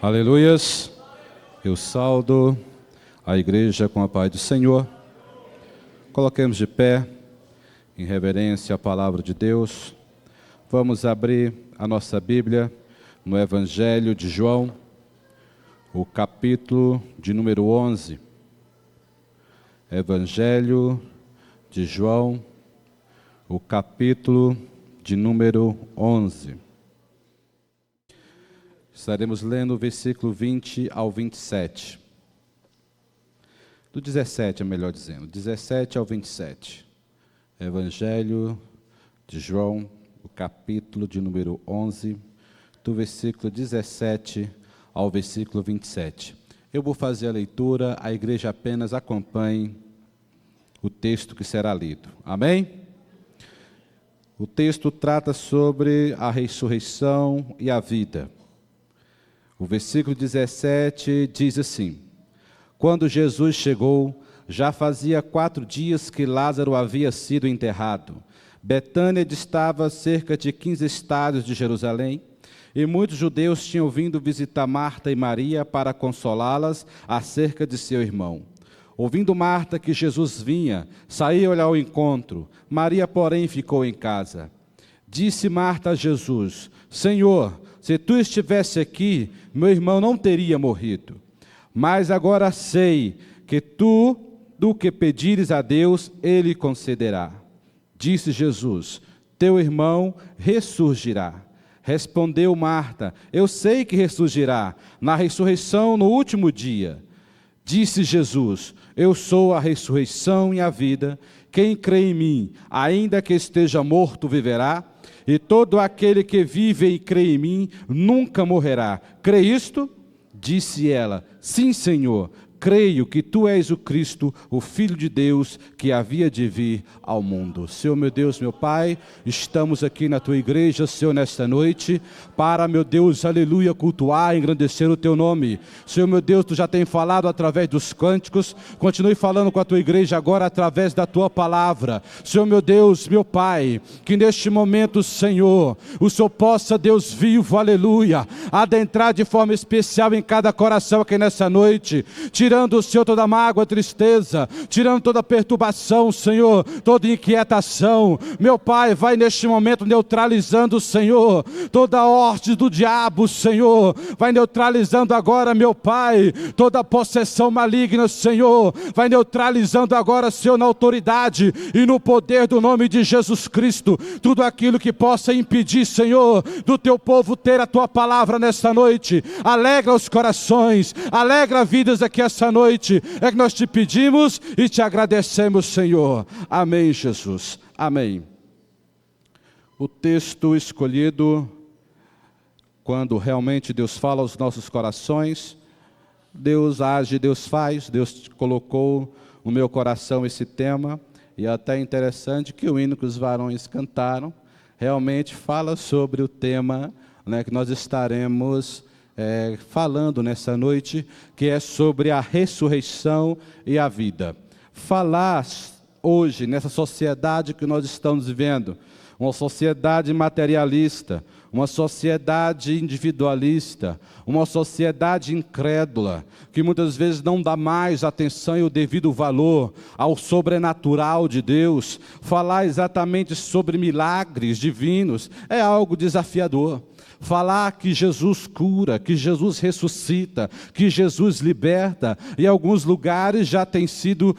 Aleluias. Eu saudo a igreja com a paz do Senhor. Coloquemos de pé, em reverência à palavra de Deus. Vamos abrir a nossa Bíblia no Evangelho de João, o capítulo de número 11. Evangelho de João, o capítulo de número 11. Estaremos lendo o versículo 20 ao 27. Do 17, é melhor dizendo, 17 ao 27. Evangelho de João, o capítulo de número 11, do versículo 17 ao versículo 27. Eu vou fazer a leitura, a igreja apenas acompanhe o texto que será lido. Amém? O texto trata sobre a ressurreição e a vida. O versículo 17 diz assim: Quando Jesus chegou, já fazia 4 dias que Lázaro havia sido enterrado. Betânia distava a cerca de 15 estádios de Jerusalém, e muitos judeus tinham vindo visitar Marta e Maria para consolá-las acerca de seu irmão. Ouvindo Marta que Jesus vinha, saiu-lhe ao encontro. Maria, porém, ficou em casa. Disse Marta a Jesus: Senhor, se tu estivesse aqui, meu irmão não teria morrido. Mas agora sei que tu, do que pedires a Deus, Ele concederá. Disse Jesus: Teu irmão ressurgirá. Respondeu Marta: Eu sei que ressurgirá, na ressurreição no último dia. Disse Jesus: Eu sou a ressurreição e a vida. Quem crê em mim, ainda que esteja morto, viverá. E todo aquele que vive e crê em mim, nunca morrerá. Crê isto? Disse ela: Sim, Senhor. Creio que tu és o Cristo, o Filho de Deus, que havia de vir ao mundo. Senhor, meu Deus, meu Pai, estamos aqui na tua igreja, Senhor, nesta noite, para, meu Deus, aleluia, cultuar, engrandecer o teu nome. Senhor, meu Deus, tu já tem falado através dos cânticos, continue falando com a tua igreja agora através da tua palavra. Senhor, meu Deus, meu Pai, que neste momento, Senhor, o Senhor possa, Deus vivo, aleluia, adentrar de forma especial em cada coração aqui nessa noite, tirando, Senhor, toda mágoa, tristeza, tirando toda perturbação, Senhor, toda inquietação. Meu Pai, vai neste momento neutralizando, Senhor, toda a ordem do diabo, Senhor. Vai neutralizando agora, meu Pai, toda possessão maligna, Senhor. Vai neutralizando agora, Senhor, na autoridade e no poder do nome de Jesus Cristo. Tudo aquilo que possa impedir, Senhor, do teu povo ter a tua palavra nesta noite. Alegra os corações, alegra vidas aqui essa noite, é que nós te pedimos e te agradecemos, Senhor. Amém, Jesus. Amém. O texto escolhido, quando realmente Deus fala aos nossos corações, Deus age, Deus faz, Deus colocou no meu coração esse tema, e é até interessante que o hino que os varões cantaram, realmente fala sobre o tema, né, que nós estaremos falando nessa noite, que é sobre a ressurreição e a vida. Falar hoje, nessa sociedade que nós estamos vivendo, uma sociedade materialista, uma sociedade individualista, uma sociedade incrédula, que muitas vezes não dá mais atenção e o devido valor ao sobrenatural de Deus. Falar exatamente sobre milagres divinos é algo desafiador. Falar que Jesus cura, que Jesus ressuscita, que Jesus liberta, em alguns lugares já tem sido,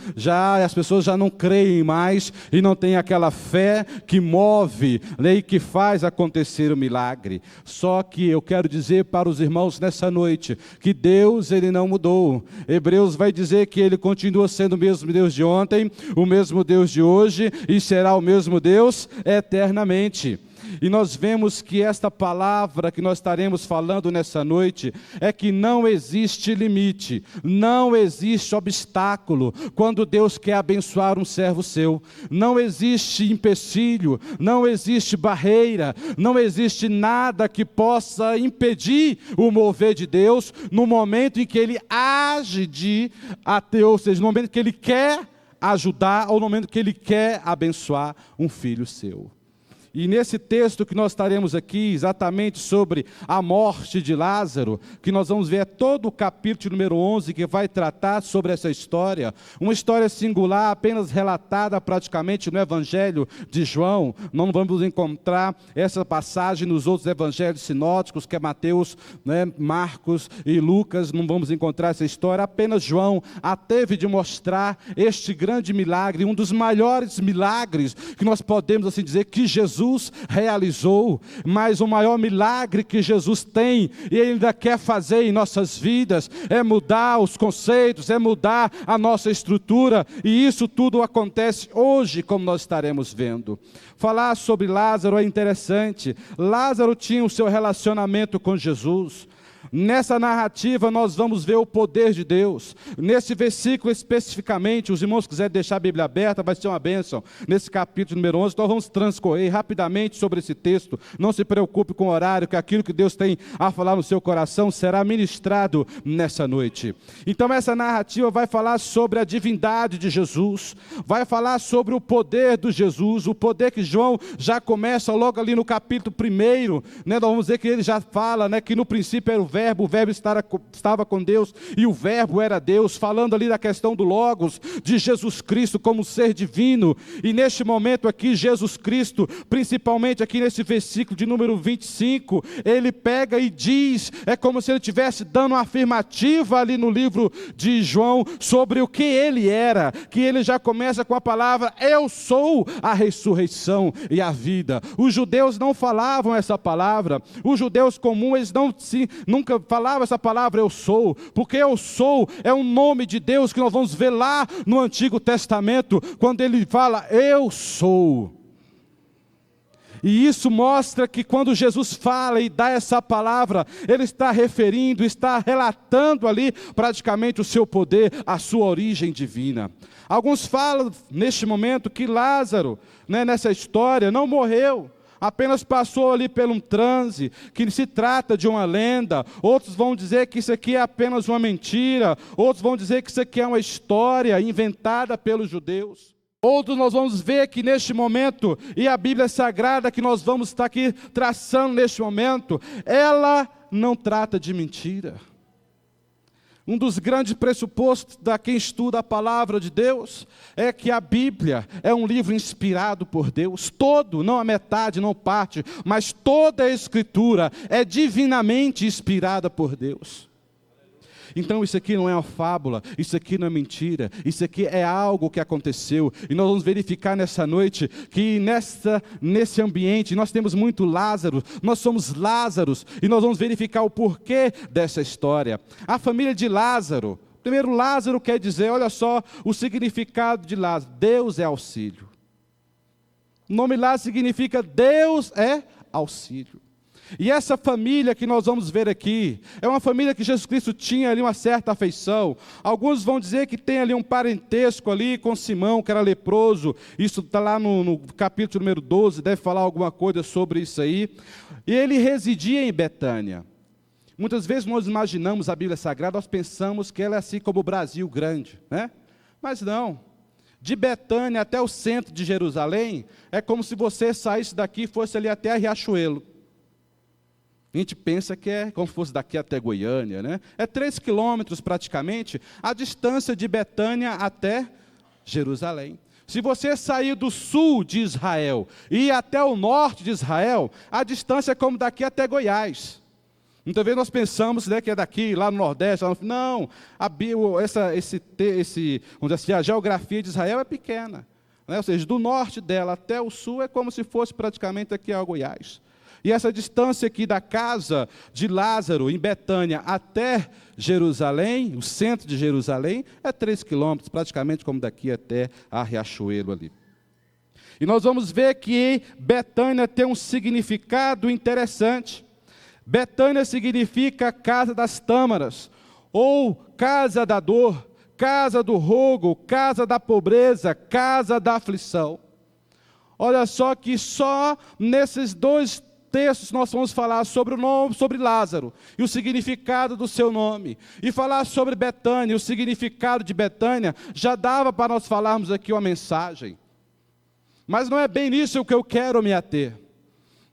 as pessoas já não creem mais e não tem aquela fé que move, né, e que faz acontecer o milagre. Só que eu quero dizer para os irmãos nessa noite, que Deus, Ele não mudou. Hebreus vai dizer que Ele continua sendo o mesmo Deus de ontem, o mesmo Deus de hoje e será o mesmo Deus eternamente. E nós vemos que esta palavra que nós estaremos falando nessa noite é que não existe limite, não existe obstáculo quando Deus quer abençoar um servo seu. Não existe empecilho, não existe barreira, não existe nada que possa impedir o mover de Deus no momento em que Ele age ou seja, no momento que Ele quer ajudar ou no momento que Ele quer abençoar um filho seu. E nesse texto que nós estaremos aqui, exatamente sobre a morte de Lázaro, que nós vamos ver todo o capítulo número 11, que vai tratar sobre essa história, uma história singular, apenas relatada praticamente no Evangelho de João. Não vamos encontrar essa passagem nos outros evangelhos sinóticos, que é Mateus, Marcos e Lucas, não vamos encontrar essa história. Apenas João a teve de mostrar este grande milagre, um dos maiores milagres que nós podemos assim dizer que Jesus realizou, mas o maior milagre que Jesus tem e Ele ainda quer fazer em nossas vidas é mudar os conceitos, é mudar a nossa estrutura, e isso tudo acontece hoje, como nós estaremos vendo. Falar sobre Lázaro é interessante. Lázaro tinha o seu relacionamento com Jesus. Nessa narrativa nós vamos ver o poder de Deus. Nesse versículo especificamente, os irmãos quiserem deixar a Bíblia aberta, vai ser uma bênção. Nesse capítulo número 11, nós vamos transcorrer rapidamente sobre esse texto. Não se preocupe com o horário, que aquilo que Deus tem a falar no seu coração será ministrado nessa noite. Então essa narrativa vai falar sobre a divindade de Jesus, vai falar sobre o poder de Jesus, o poder que João já começa logo ali no capítulo 1, nós vamos ver que ele já fala, que no princípio era o Verbo estava com Deus, e o Verbo era Deus, falando ali da questão do Logos, de Jesus Cristo como ser divino. E neste momento aqui, Jesus Cristo, principalmente aqui nesse versículo de número 25, ele pega e diz, é como se ele estivesse dando uma afirmativa ali no livro de João, sobre o que ele era, que ele já começa com a palavra, eu sou a ressurreição e a vida. Os judeus não falavam essa palavra, os judeus comuns, eles nunca falava essa palavra eu sou, porque eu sou é um nome de Deus que nós vamos ver lá no Antigo Testamento, quando ele fala eu sou. E isso mostra que quando Jesus fala e dá essa palavra, ele está referindo, está relatando ali praticamente o seu poder, a sua origem divina. Alguns falam neste momento que Lázaro, nessa história, não morreu, apenas passou ali por um transe, que se trata de uma lenda. Outros vão dizer que isso aqui é apenas uma mentira. Outros vão dizer que isso aqui é uma história inventada pelos judeus. Outros nós vamos ver que neste momento, e a Bíblia Sagrada que nós vamos estar aqui traçando neste momento, ela não trata de mentira. Um dos grandes pressupostos da quem estuda a palavra de Deus é que a Bíblia é um livro inspirado por Deus, todo, não a metade, não parte, mas toda a Escritura é divinamente inspirada por Deus. Então isso aqui não é uma fábula, isso aqui não é mentira, isso aqui é algo que aconteceu. E nós vamos verificar nessa noite que nesse ambiente nós temos muito Lázaro, nós somos Lázaros, e nós vamos verificar o porquê dessa história. A família de Lázaro, primeiro Lázaro quer dizer, olha só o significado de Lázaro, Deus é auxílio. O nome Lázaro significa Deus é auxílio. E essa família que nós vamos ver aqui, é uma família que Jesus Cristo tinha ali uma certa afeição. Alguns vão dizer que tem ali um parentesco ali com Simão, que era leproso. Isso está lá no capítulo número 12, deve falar alguma coisa sobre isso aí. E ele residia em Betânia. Muitas vezes nós imaginamos a Bíblia Sagrada, nós pensamos que ela é assim como o Brasil grande, Mas não. De Betânia até o centro de Jerusalém, é como se você saísse daqui e fosse ali até Riachuelo. A gente pensa que é como se fosse daqui até Goiânia, É 3 quilômetros praticamente a distância de Betânia até Jerusalém. Se você sair do sul de Israel e ir até o norte de Israel, a distância é como daqui até Goiás. Muitas vezes nós pensamos que é daqui, lá no Nordeste. Não, vamos dizer assim, a geografia de Israel é pequena. Ou seja, do norte dela até o sul é como se fosse praticamente aqui a Goiás. E essa distância aqui da casa de Lázaro, em Betânia, até Jerusalém, o centro de Jerusalém, é 3 quilômetros, praticamente como daqui até a Riachuelo ali. E nós vamos ver que Betânia tem um significado interessante. Betânia significa casa das tâmaras, ou casa da dor, casa do rogo, casa da pobreza, casa da aflição. Olha só que só nesses 2 textos nós vamos falar sobre o nome, sobre Lázaro e o significado do seu nome, e falar sobre Betânia, o significado de Betânia, já dava para nós falarmos aqui uma mensagem. Mas não é bem nisso que eu quero me ater.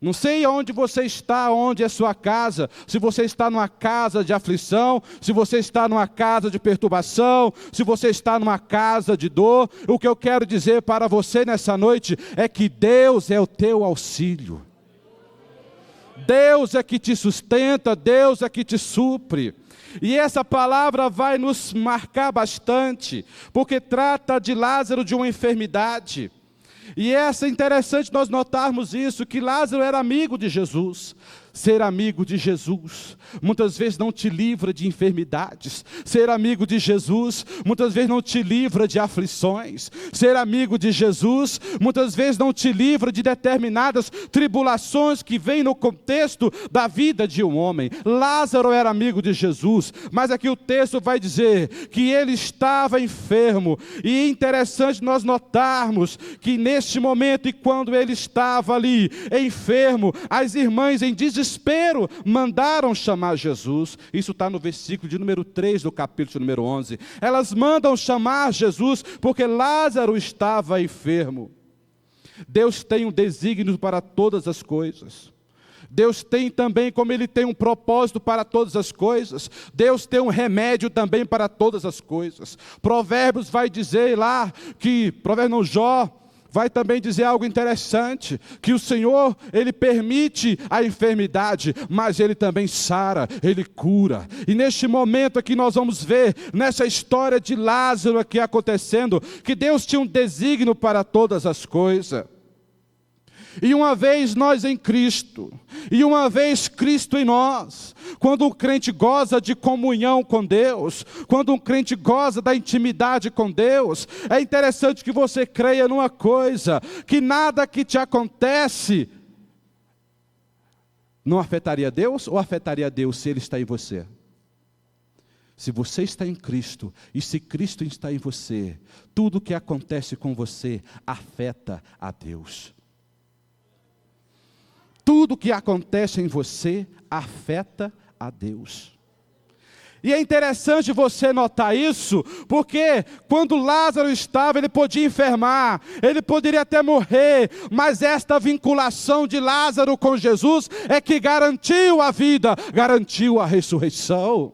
Não sei onde você está, onde é sua casa, se você está numa casa de aflição, se você está numa casa de perturbação, se você está numa casa de dor. O que eu quero dizer para você nessa noite é que Deus é o teu auxílio. Deus é que te sustenta, Deus é que te supre. E essa palavra vai nos marcar bastante, porque trata de Lázaro, de uma enfermidade. E é interessante nós notarmos isso, que Lázaro era amigo de Jesus. Ser amigo de Jesus muitas vezes não te livra de enfermidades. Ser amigo de Jesus muitas vezes não te livra de aflições. Ser amigo de Jesus muitas vezes não te livra de determinadas tribulações que vêm no contexto da vida de um homem. Lázaro era amigo de Jesus, mas aqui o texto vai dizer que ele estava enfermo. E é interessante nós notarmos que neste momento, e quando ele estava ali enfermo, as irmãs em desespero mandaram chamar Jesus. Isso está no versículo de número 3 do capítulo de número 11. Elas mandam chamar Jesus porque Lázaro estava enfermo. Deus tem um desígnio para todas as coisas. Deus tem também, como Ele tem um propósito para todas as coisas, Deus tem um remédio também para todas as coisas. Provérbios vai dizer lá que, Jó vai também dizer algo interessante, que o Senhor, Ele permite a enfermidade, mas Ele também sara, Ele cura. E neste momento aqui nós vamos ver, nessa história de Lázaro aqui acontecendo, que Deus tinha um desígnio para todas as coisas. E uma vez nós em Cristo, e uma vez Cristo em nós, quando um crente goza de comunhão com Deus, quando um crente goza da intimidade com Deus, é interessante que você creia numa coisa, que nada que te acontece não afetaria Deus, ou afetaria Deus se Ele está em você? Se você está em Cristo, e se Cristo está em você, tudo que acontece com você afeta a Deus. Tudo que acontece em você afeta a Deus. E é interessante você notar isso, porque quando Lázaro estava, ele podia enfermar, ele poderia até morrer, mas esta vinculação de Lázaro com Jesus é que garantiu a vida, garantiu a ressurreição.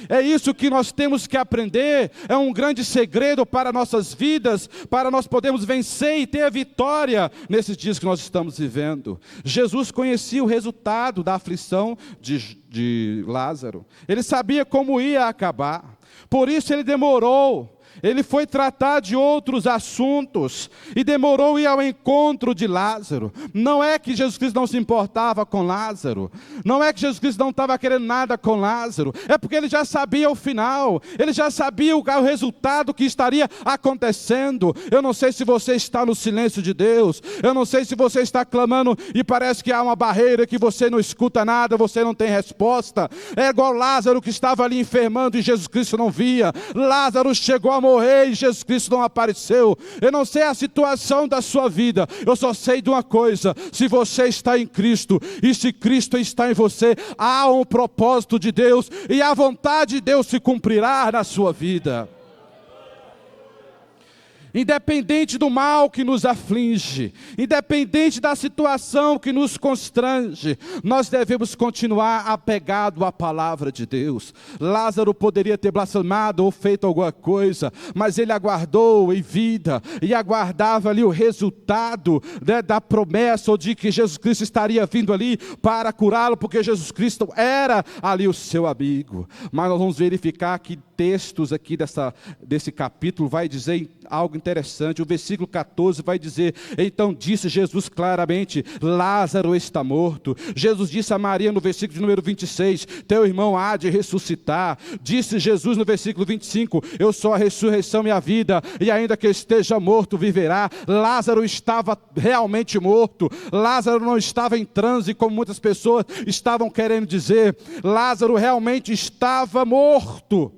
É isso que nós temos que aprender, é um grande segredo para nossas vidas, para nós podermos vencer e ter a vitória nesses dias que nós estamos vivendo. Jesus conhecia o resultado da aflição de Lázaro, ele sabia como ia acabar, por isso ele demorou. Ele foi tratar de outros assuntos e demorou ir ao encontro de Lázaro. Não é que Jesus Cristo não se importava com Lázaro, não é que Jesus Cristo não estava querendo nada com Lázaro, é porque ele já sabia o final, ele já sabia o resultado que estaria acontecendo. Eu não sei se você está no silêncio de Deus, eu não sei se você está clamando e parece que há uma barreira que você não escuta nada, você não tem resposta. É igual Lázaro que estava ali enfermando e Jesus Cristo não via. Lázaro chegou a morrer e Jesus Cristo não apareceu. Eu não sei a situação da sua vida, eu só sei de uma coisa: se você está em Cristo, e se Cristo está em você, há um propósito de Deus, e a vontade de Deus se cumprirá na sua vida. Independente do mal que nos aflige, independente da situação que nos constrange, nós devemos continuar apegados à palavra de Deus. Lázaro poderia ter blasfemado ou feito alguma coisa, mas ele aguardou em vida, e aguardava ali o resultado, né, da promessa, ou de que Jesus Cristo estaria vindo ali para curá-lo, porque Jesus Cristo era ali o seu amigo. Mas nós vamos verificar que textos aqui desse capítulo vai dizer algo interessante. O versículo 14 vai dizer: então disse Jesus claramente, Lázaro está morto. Jesus disse a Maria no versículo de número 26, teu irmão há de ressuscitar. Disse Jesus no versículo 25, eu sou a ressurreição e a vida, e ainda que esteja morto, viverá. Lázaro estava realmente morto, Lázaro não estava em transe, como muitas pessoas estavam querendo dizer. Lázaro realmente estava morto.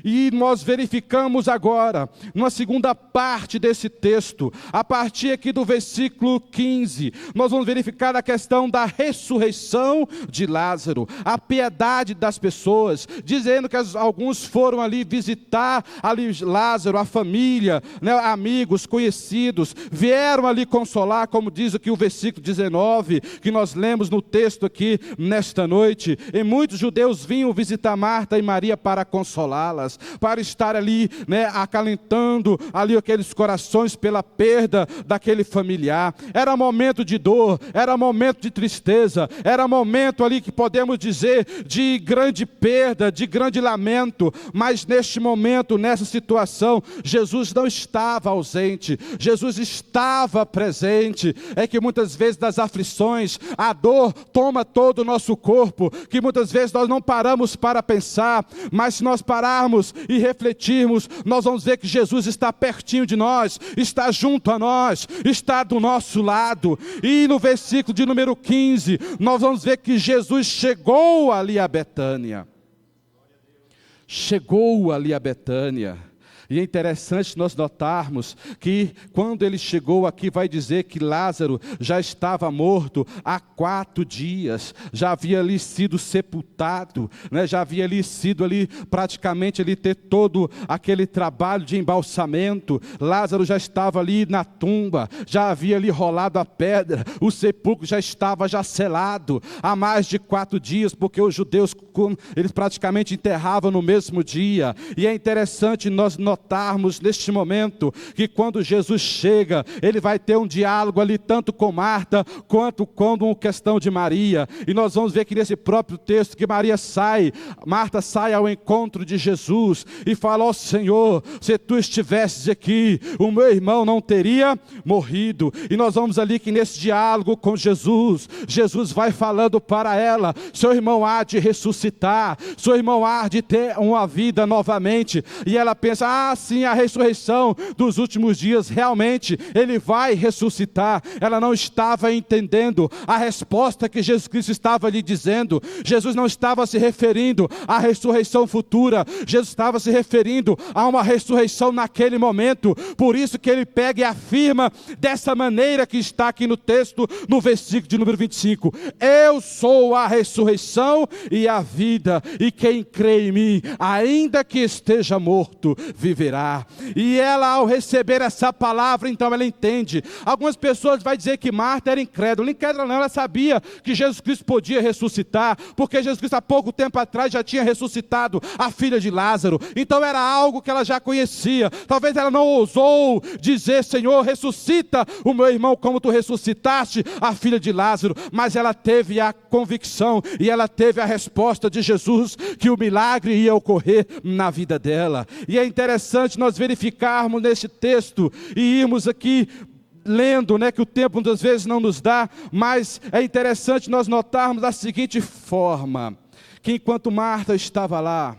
E nós verificamos agora, numa segunda parte desse texto, a partir aqui do versículo 15, nós vamos verificar a questão da ressurreição de Lázaro, a piedade das pessoas, dizendo que alguns foram ali visitar ali Lázaro, a família, né, amigos, conhecidos, vieram ali consolar, como diz aqui o versículo 19, que nós lemos no texto aqui nesta noite, e muitos judeus vinham visitar Marta e Maria para consolá-las, para estar ali, né, acalentando ali aqueles corações pela perda daquele familiar. Era momento de dor, era momento de tristeza, era momento ali que podemos dizer de grande perda, de grande lamento, mas neste momento, nessa situação, Jesus não estava ausente, Jesus estava presente. É que muitas vezes das aflições, a dor toma todo o nosso corpo, que muitas vezes nós não paramos para pensar, mas se nós pararmos e refletirmos, nós vamos ver que Jesus está pertinho de nós, está junto a nós, está do nosso lado. E no versículo de número 15, nós vamos ver que Jesus chegou ali a Betânia. Chegou ali a Betânia. E é interessante nós notarmos que quando ele chegou aqui, vai dizer que Lázaro já estava morto há 4 dias, já havia ali sido sepultado, né? Já havia ali sido ali praticamente ali ter todo aquele trabalho de embalsamento. Lázaro já estava ali na tumba, já havia ali rolado a pedra, o sepulcro já estava já selado há mais de 4 dias, porque os judeus eles praticamente enterravam no mesmo dia. E é interessante nós notarmos neste momento que quando Jesus chega, ele vai ter um diálogo ali tanto com Marta quanto com a questão de Maria. E nós vamos ver que nesse próprio texto que Marta sai ao encontro de Jesus e fala: ó Senhor, se tu estivesses aqui, o meu irmão não teria morrido. E nós vamos ali que nesse diálogo com Jesus, Jesus vai falando para ela: seu irmão há de ressuscitar, seu irmão há de ter uma vida novamente. E ela pensa: ah, sim, a ressurreição dos últimos dias, realmente, ele vai ressuscitar. Ela não estava entendendo a resposta que Jesus Cristo estava lhe dizendo. Jesus não estava se referindo à ressurreição futura, Jesus estava se referindo a uma ressurreição naquele momento. Por isso que ele pega e afirma dessa maneira que está aqui no texto, no versículo de número 25: eu sou a ressurreição e a vida, e quem crê em mim, ainda que esteja morto, viverá. E ela, ao receber essa palavra, então ela entende. Algumas pessoas vão dizer que Marta era incrédula. Incrédula não, ela sabia que Jesus Cristo podia ressuscitar, porque Jesus Cristo há pouco tempo atrás já tinha ressuscitado a filha de Lázaro. Então era algo que ela já conhecia. Talvez ela não ousou dizer: Senhor, ressuscita o meu irmão como tu ressuscitaste a filha de Lázaro, mas ela teve a convicção e ela teve a resposta de Jesus que o milagre ia ocorrer na vida dela. E é interessante nós verificarmos nesse texto e irmos aqui lendo, né, que o tempo muitas vezes não nos dá, mas é interessante nós notarmos da seguinte forma: que enquanto Marta estava lá,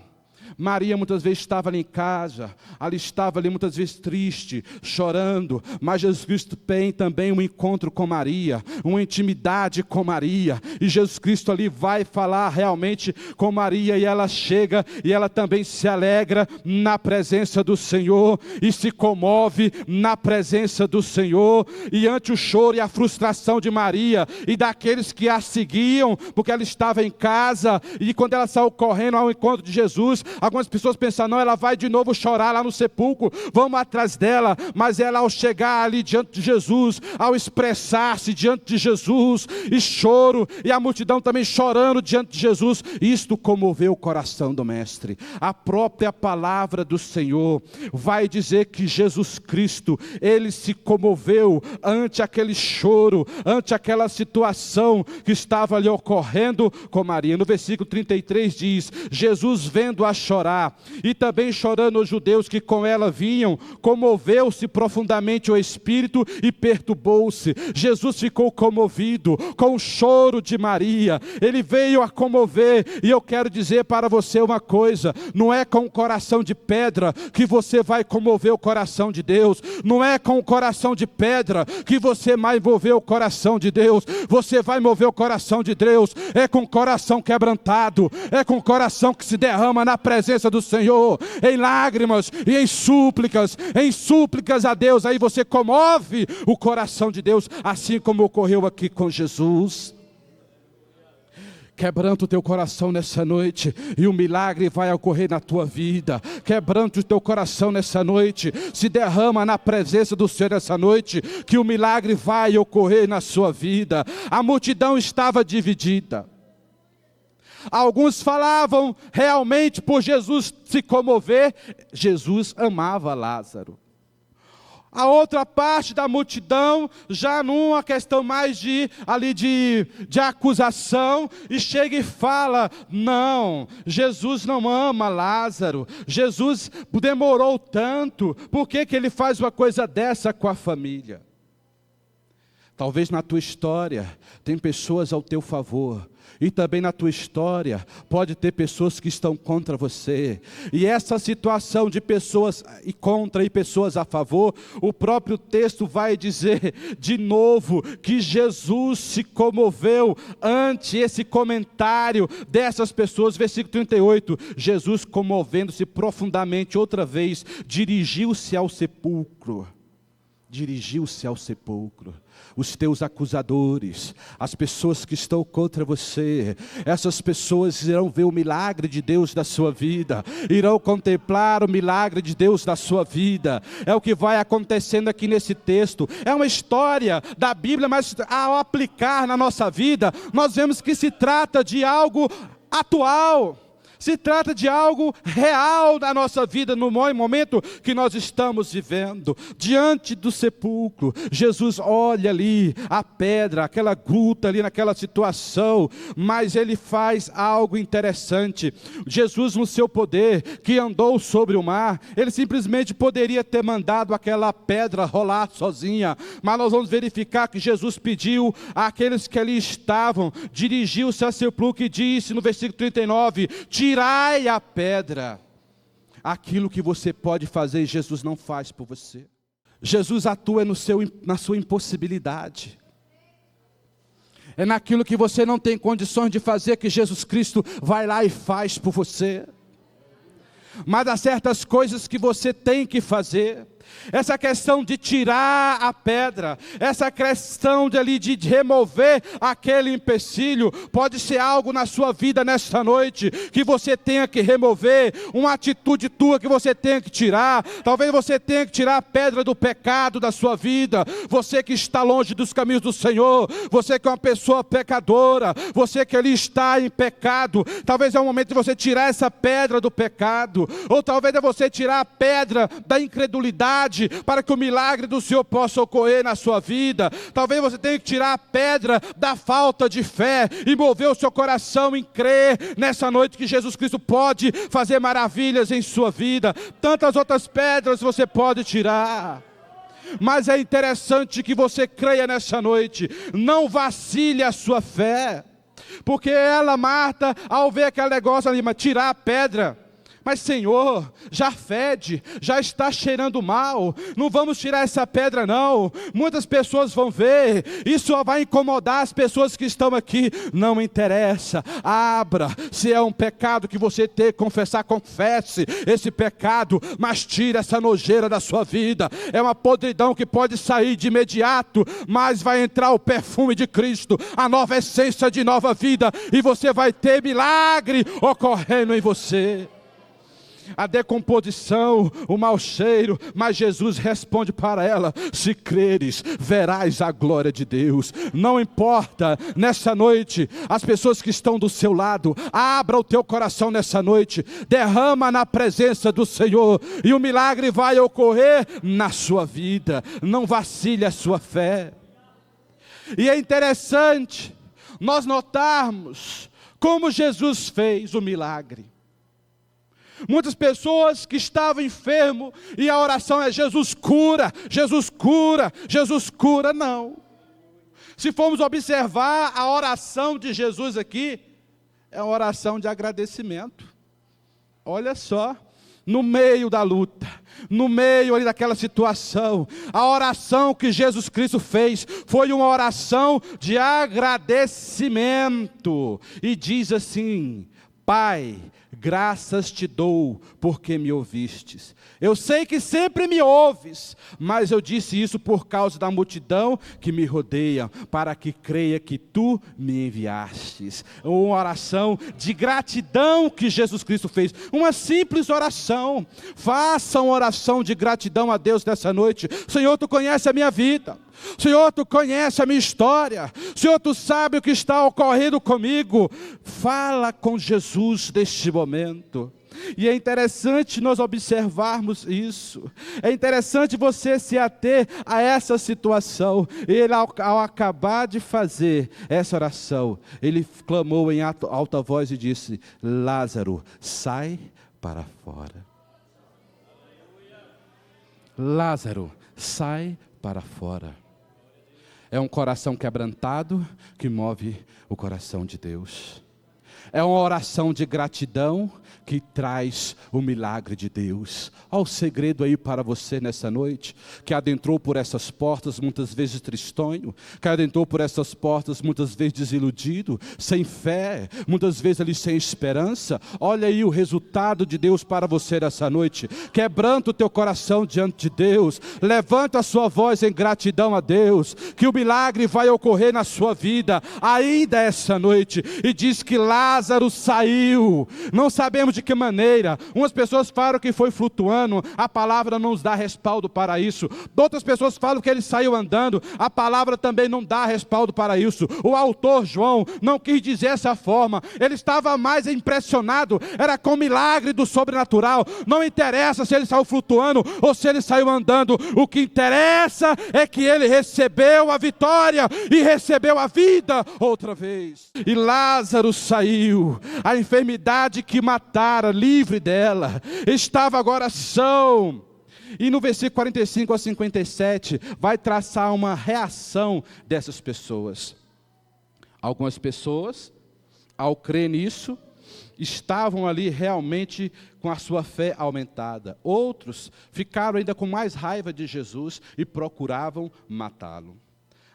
Maria muitas vezes estava ali em casa, ela estava ali muitas vezes triste, chorando, mas Jesus Cristo tem também um encontro com Maria, uma intimidade com Maria, e Jesus Cristo ali vai falar realmente com Maria, e ela chega, e ela também se alegra na presença do Senhor, e se comove na presença do Senhor, e ante o choro e a frustração de Maria, e daqueles que a seguiam, porque ela estava em casa, e quando ela saiu correndo ao encontro de Jesus, algumas pessoas pensam: não, ela vai de novo chorar lá no sepulcro, vamos atrás dela. Mas ela, ao chegar ali diante de Jesus, ao expressar-se diante de Jesus, e choro, e a multidão também chorando diante de Jesus, isto comoveu o coração do mestre. A própria palavra do Senhor vai dizer que Jesus Cristo, ele se comoveu ante aquele choro, ante aquela situação que estava ali ocorrendo com Maria. No versículo 33 diz: Jesus, vendo-a chorar, e também chorando os judeus que com ela vinham, comoveu-se profundamente o espírito e perturbou-se. Jesus ficou comovido com o choro de Maria, ele veio a comover. E eu quero dizer para você uma coisa: não é com o coração de pedra que você vai comover o coração de Deus, não é com o coração de pedra que você vai mover o coração de Deus. Você vai mover o coração de Deus é com o coração quebrantado, é com o coração que se derrama na presença presença do Senhor, em lágrimas e em súplicas a Deus. Aí você comove o coração de Deus, assim como ocorreu aqui com Jesus. Quebranta o teu coração nessa noite, e um milagre vai ocorrer na tua vida. Quebranta o teu coração nessa noite, se derrama na presença do Senhor nessa noite, que o milagre vai ocorrer na sua vida. A multidão estava dividida. Alguns falavam realmente por Jesus se comover. Jesus amava Lázaro. A outra parte da multidão, já numa questão mais de acusação, e chega e fala: não, Jesus não ama Lázaro, Jesus demorou tanto, por que ele faz uma coisa dessa com a família? Talvez na tua história, tem pessoas ao teu favor, e também na tua história, pode ter pessoas que estão contra você. E essa situação de pessoas contra e pessoas a favor, o próprio texto vai dizer de novo que Jesus se comoveu ante esse comentário dessas pessoas. Versículo 38, Jesus, comovendo-se profundamente outra vez, dirigiu-se ao sepulcro. Dirigiu-se ao sepulcro. Os teus acusadores, as pessoas que estão contra você, essas pessoas irão ver o milagre de Deus na sua vida, irão contemplar o milagre de Deus na sua vida. É o que vai acontecendo aqui nesse texto. É uma história da Bíblia, mas ao aplicar na nossa vida, nós vemos que se trata de algo atual. Se trata de algo real da nossa vida, no momento que nós estamos vivendo. Diante do sepulcro, Jesus olha ali a pedra, aquela gruta ali naquela situação, mas ele faz algo interessante. Jesus, no seu poder, que andou sobre o mar, ele simplesmente poderia ter mandado aquela pedra rolar sozinha, mas nós vamos verificar que Jesus pediu àqueles que ali estavam, dirigiu-se ao sepulcro e disse no versículo 39, tirai a pedra. Aquilo que você pode fazer, Jesus não faz por você. Jesus atua na sua impossibilidade. É naquilo que você não tem condições de fazer que Jesus Cristo vai lá e faz por você. Mas há certas coisas que você tem que fazer. Essa questão de tirar a pedra, essa questão de remover aquele empecilho, pode ser algo na sua vida nesta noite, que você tenha que remover, uma atitude tua que você tenha que tirar. Talvez você tenha que tirar a pedra do pecado da sua vida, você que está longe dos caminhos do Senhor, você que é uma pessoa pecadora, você que ali está em pecado, talvez é o momento de você tirar essa pedra do pecado, ou talvez é você tirar a pedra da incredulidade, para que o milagre do Senhor possa ocorrer na sua vida. Talvez você tenha que tirar a pedra da falta de fé e mover o seu coração em crer nessa noite que Jesus Cristo pode fazer maravilhas em sua vida. Tantas outras pedras você pode tirar. Mas é interessante que você creia nessa noite, não vacile a sua fé, porque ela, Marta, ao ver aquele negócio ali, tirar a pedra, mas Senhor, já fede, já está cheirando mal, não vamos tirar essa pedra não, muitas pessoas vão ver, isso vai incomodar as pessoas que estão aqui. Não interessa, abra, se é um pecado que você tem que confessar, confesse esse pecado, mas tire essa nojeira da sua vida. É uma podridão que pode sair de imediato, mas vai entrar o perfume de Cristo, a nova essência de nova vida, e você vai ter milagre ocorrendo em você. A decomposição, o mau cheiro, mas Jesus responde para ela: se creres, verás a glória de Deus. Não importa, nessa noite, as pessoas que estão do seu lado, abra o teu coração nessa noite, derrama na presença do Senhor, e o milagre vai ocorrer na sua vida. Não vacile a sua fé. E é interessante nós notarmos como Jesus fez o milagre. Muitas pessoas que estavam enfermos, e a oração é: Jesus cura, Jesus cura, Jesus cura. Não. Se formos observar a oração de Jesus aqui, é uma oração de agradecimento. Olha só, no meio da luta, no meio ali daquela situação, a oração que Jesus Cristo fez foi uma oração de agradecimento. E diz assim: Pai, graças te dou, porque me ouvistes. Eu sei que sempre me ouves, mas eu disse isso por causa da multidão que me rodeia, para que creia que tu me enviastes. Uma oração de gratidão que Jesus Cristo fez, uma simples oração. Faça uma oração de gratidão a Deus nessa noite. Senhor, tu conhece a minha vida. Senhor, tu conhece a minha história. Senhor, tu sabe o que está ocorrendo comigo. Fala com Jesus neste momento. E é interessante nós observarmos isso. É interessante você se ater a essa situação. Ele, ao acabar de fazer essa oração, ele clamou em alta voz e disse: Lázaro, sai para fora. Lázaro, sai para fora. É um coração quebrantado que move o coração de Deus. É uma oração de gratidão que traz o milagre de Deus. Olha o segredo aí para você nessa noite, que adentrou por essas portas muitas vezes tristonho, que adentrou por essas portas muitas vezes desiludido, sem fé, muitas vezes ali sem esperança. Olha aí o resultado de Deus para você nessa noite. Quebranta o teu coração diante de Deus, levanta a sua voz em gratidão a Deus, que o milagre vai ocorrer na sua vida ainda essa noite. E diz que Lázaro saiu, não sabemos de que maneira. Umas pessoas falam que foi flutuando, a palavra não nos dá respaldo para isso. Outras pessoas falam que ele saiu andando, a palavra também não dá respaldo para isso. O autor João não quis dizer essa forma, ele estava mais impressionado, era com o milagre do sobrenatural. Não interessa se ele saiu flutuando ou se ele saiu andando, o que interessa é que ele recebeu a vitória e recebeu a vida outra vez. E Lázaro saiu, a enfermidade que matara, livre dela, estava agora são. E no versículo 45 a 57, vai traçar uma reação dessas pessoas. Algumas pessoas, ao crer nisso, estavam ali realmente com a sua fé aumentada. Outros ficaram ainda com mais raiva de Jesus e procuravam matá-lo.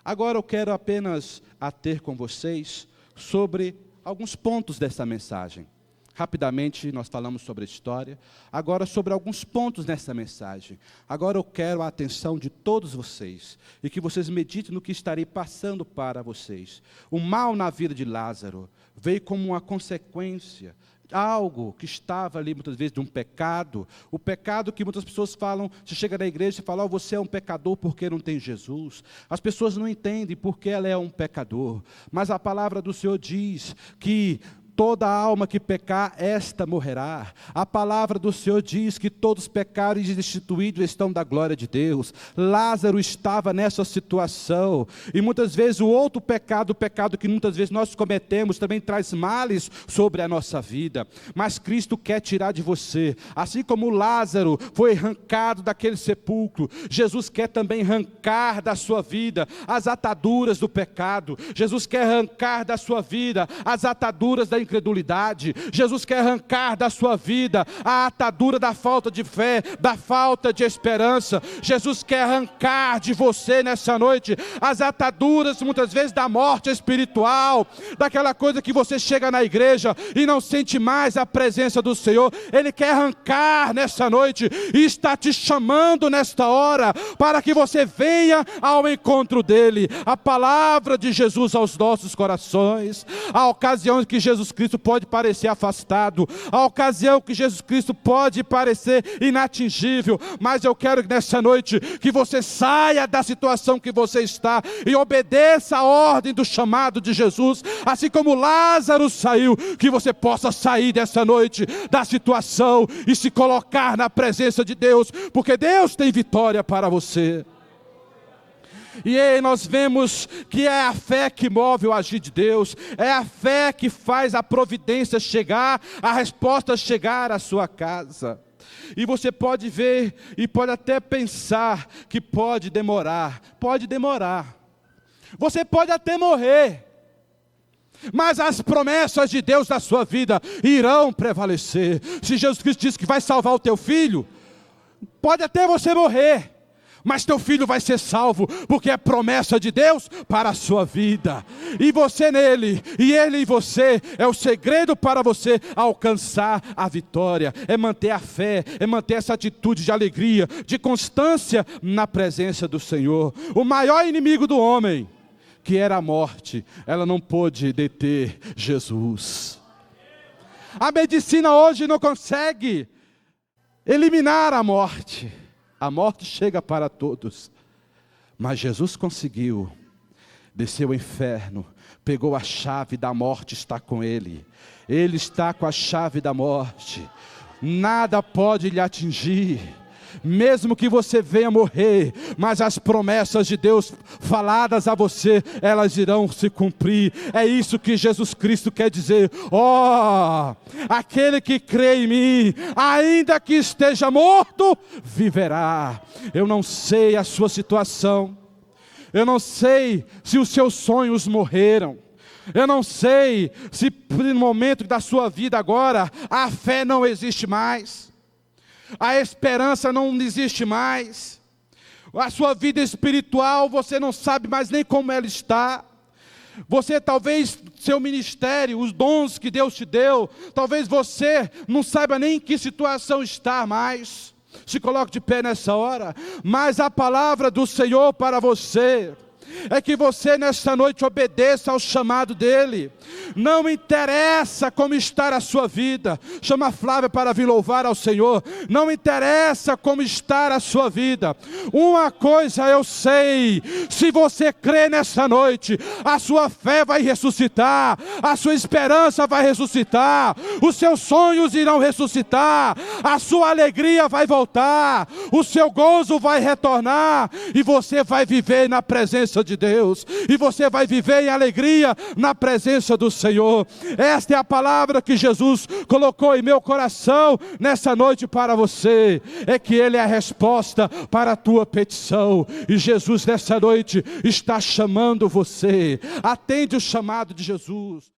Agora eu quero apenas ater com vocês sobre alguns pontos dessa mensagem. Rapidamente nós falamos sobre a história, agora sobre alguns pontos nessa mensagem. Agora eu quero a atenção de todos vocês, e que vocês meditem no que estarei passando para vocês. O mal na vida de Lázaro veio como uma consequência, algo que estava ali muitas vezes de um pecado, o pecado que muitas pessoas falam, você chega na igreja e fala, oh, você é um pecador porque não tem Jesus. As pessoas não entendem porque ela é um pecador, mas a palavra do Senhor diz que toda alma que pecar, esta morrerá. A palavra do Senhor diz que todos pecaram e destituídos estão da glória de Deus. Lázaro estava nessa situação. E muitas vezes o outro pecado, o pecado que muitas vezes nós cometemos, também traz males sobre a nossa vida. Mas Cristo quer tirar de você. Assim como Lázaro foi arrancado daquele sepulcro, Jesus quer também arrancar da sua vida as ataduras do pecado. Jesus quer arrancar da sua vida as ataduras da incredulidade. Jesus quer arrancar da sua vida a atadura da falta de fé, da falta de esperança. Jesus quer arrancar de você nessa noite as ataduras muitas vezes da morte espiritual, daquela coisa que você chega na igreja e não sente mais a presença do Senhor. Ele quer arrancar nessa noite e está te chamando nesta hora para que você venha ao encontro dele. A palavra de Jesus aos nossos corações. A ocasião que Jesus Cristo pode parecer afastado, a ocasião que Jesus Cristo pode parecer inatingível, mas eu quero nessa noite que você saia da situação que você está e obedeça a ordem do chamado de Jesus, assim como Lázaro saiu, que você possa sair dessa noite da situação e se colocar na presença de Deus, porque Deus tem vitória para você. E aí nós vemos que é a fé que move o agir de Deus, é a fé que faz a providência chegar, a resposta chegar à sua casa. E você pode ver e pode até pensar que pode demorar. Você pode até morrer, mas as promessas de Deus na sua vida irão prevalecer. Se Jesus Cristo disse que vai salvar o teu filho, pode até você morrer, mas teu filho vai ser salvo, porque é promessa de Deus para a sua vida. E você nele, e ele em você, é o segredo para você alcançar a vitória. É manter a fé, é manter essa atitude de alegria, de constância na presença do Senhor. O maior inimigo do homem, que era a morte, ela não pôde deter Jesus. A medicina hoje não consegue eliminar a morte. A morte chega para todos, mas Jesus conseguiu. Desceu ao inferno, pegou a chave da morte, está com ele. Ele está com a chave da morte. Nada pode lhe atingir. Mesmo que você venha morrer, mas as promessas de Deus faladas a você, elas irão se cumprir. É isso que Jesus Cristo quer dizer. Aquele que crê em mim, ainda que esteja morto, viverá. Eu não sei a sua situação, eu não sei se os seus sonhos morreram, eu não sei se no momento da sua vida agora a fé não existe mais, a esperança não existe mais, a sua vida espiritual você não sabe mais nem como ela está. Você talvez, seu ministério, os dons que Deus te deu, talvez você não saiba nem em que situação está mais. Se coloque de pé nessa hora, mas a palavra do Senhor para você é que você nessa noite obedeça ao chamado dEle. Não interessa como está a sua vida. Chama a Flávia para vir louvar ao Senhor. Não interessa como está a sua vida. Uma coisa eu sei: se você crê nessa noite, a sua fé vai ressuscitar, a sua esperança vai ressuscitar, os seus sonhos irão ressuscitar, a sua alegria vai voltar, o seu gozo vai retornar, e você vai viver na presença de Deus, e você vai viver em alegria na presença do Senhor. Esta é a palavra que Jesus colocou em meu coração nessa noite para você. É que Ele é a resposta para a tua petição, e Jesus nessa noite está chamando você. Atende o chamado de Jesus.